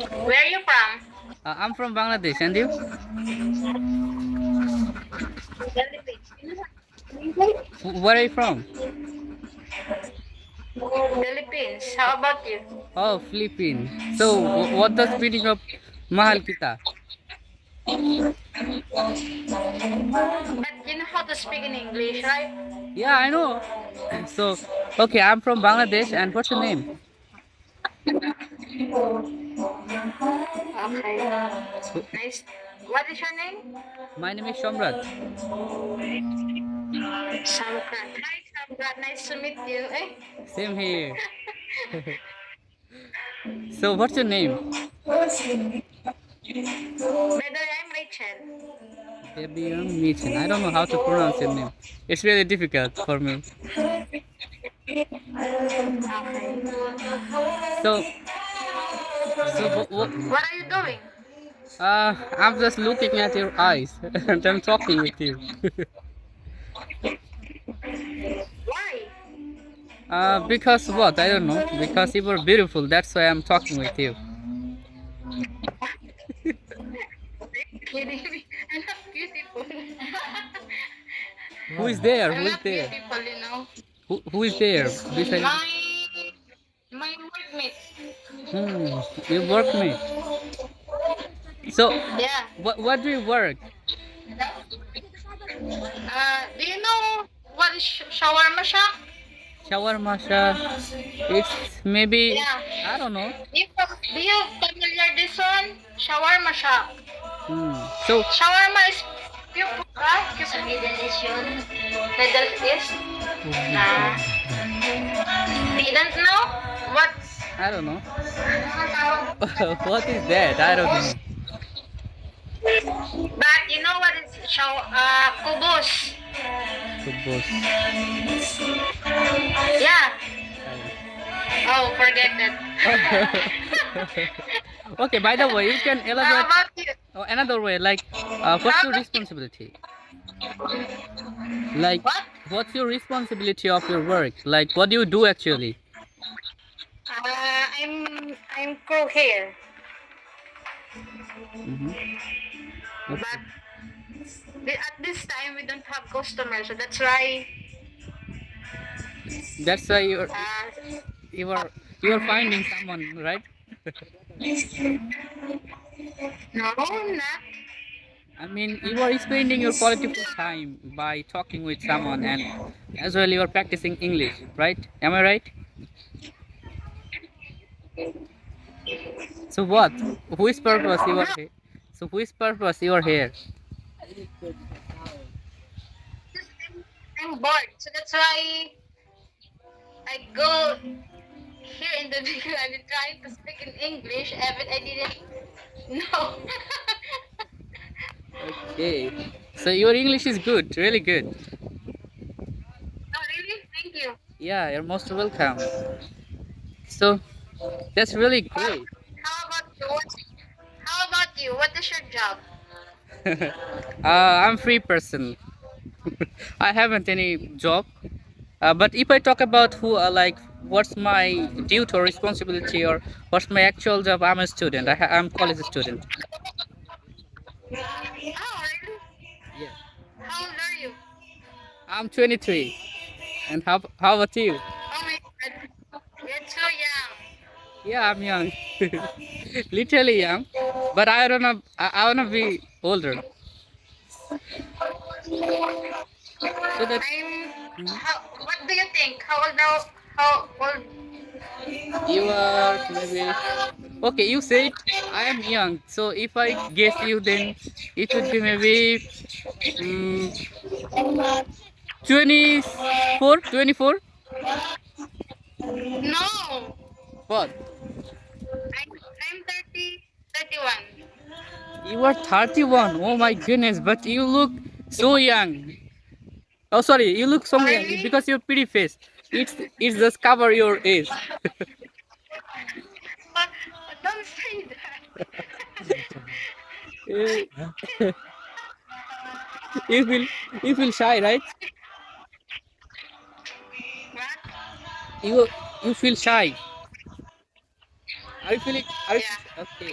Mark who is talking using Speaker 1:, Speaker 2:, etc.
Speaker 1: Where are you from?
Speaker 2: I'm from Bangladesh, and you? Where are you from?
Speaker 1: Philippines. How about you?
Speaker 2: Oh, Philippines. So, what does meaning of mahal kita?
Speaker 1: But you know how to speak in English, right?
Speaker 2: Yeah, I know. So, okay, I'm from Bangladesh, and what's your name?
Speaker 1: Okay.
Speaker 2: Wh-
Speaker 1: Nice. What is your name?
Speaker 2: My name is Shamrat.
Speaker 1: Samkrat. Hi, Samkrat. Nice to meet you. Eh?
Speaker 2: Same here. So, what's your name?
Speaker 1: By the way, I'm Rachel.
Speaker 2: Fabian Michin. I don't know how to pronounce your name. It's really difficult for me. So,
Speaker 1: What are you doing?
Speaker 2: I'm just looking at your eyes and I'm talking with you.
Speaker 1: Why?
Speaker 2: Because what? I don't know. Because you were beautiful. That's why I'm talking with you.
Speaker 1: Kidding me. I'm not beautiful.
Speaker 2: Who is there?
Speaker 1: I'm
Speaker 2: Who is
Speaker 1: not
Speaker 2: there?
Speaker 1: beautiful, you know.
Speaker 2: Who is there? Beside.
Speaker 1: My workmate.
Speaker 2: You workmate. So,
Speaker 1: Yeah.
Speaker 2: what do you work?
Speaker 1: Do you know what is shawarma shack?
Speaker 2: Shawarma shop. It's maybe,
Speaker 1: Yeah.
Speaker 2: I don't know.
Speaker 1: Do you familiar this one? Shawarma shack.
Speaker 2: So,
Speaker 1: Shawarma is sa Middle East yun. Middle East? Ah. Didn't know? What?
Speaker 2: I don't know.
Speaker 1: Ano tawag?
Speaker 2: What is that? I don't know.
Speaker 1: But you know what is kubos?
Speaker 2: Kubos.
Speaker 1: Yeah.
Speaker 2: I
Speaker 1: Oh, forget that.
Speaker 2: Okay, by the way, you can
Speaker 1: How
Speaker 2: elaborate
Speaker 1: about you?
Speaker 2: another way, like, what's
Speaker 1: How
Speaker 2: your
Speaker 1: about you?
Speaker 2: responsibility? Like,
Speaker 1: What?
Speaker 2: what's your responsibility of your work? Like, what do you do actually?
Speaker 1: I'm crew here,
Speaker 2: Mm-hmm.
Speaker 1: but
Speaker 2: Okay.
Speaker 1: at this time we don't have customers, so that's why.
Speaker 2: That's why
Speaker 1: Uh,
Speaker 2: you are you are finding someone, right?
Speaker 1: no, not.
Speaker 2: I mean, you are spending your quality time by talking with someone, and as well you are practicing English, right? Am I right? So what? Whose purpose you are
Speaker 1: No,
Speaker 2: here? So whose purpose you are here?
Speaker 1: I'm bored, so that's why I go here in the video. I've been trying to speak in English, but I didn't know.
Speaker 2: Okay. So your English is good, really good.
Speaker 1: Oh, really? Thank you.
Speaker 2: Yeah, you're most welcome. So that's really
Speaker 1: How,
Speaker 2: great.
Speaker 1: how about you? How about you? What is your job?
Speaker 2: I'm free person. I haven't any job. But if I talk about who, like, what's my duty or responsibility or what's my actual job, I'm a student. I'm college student.
Speaker 1: Oh, really?
Speaker 2: Yeah.
Speaker 1: How old are you?
Speaker 2: I'm 23. And how about you?
Speaker 1: Oh my god. You're so young.
Speaker 2: Yeah, I'm young. Literally young. But I don't know. I wanna be older. So that
Speaker 1: What do you think? How old?
Speaker 2: you are maybe okay. You said I am young. So if I guess you, then it would be maybe um, 24, 24.
Speaker 1: No.
Speaker 2: What?
Speaker 1: I'm 30, 31.
Speaker 2: You are 31. Oh my goodness, but you look so young. Oh, sorry, you look so
Speaker 1: Oh,
Speaker 2: young
Speaker 1: really?
Speaker 2: because your pretty face. It's just cover your age.
Speaker 1: But don't say that.
Speaker 2: you you feel you feel shy, right?
Speaker 1: What?
Speaker 2: You you feel shy. Are you feeling? Are you,
Speaker 1: Yeah.
Speaker 2: okay.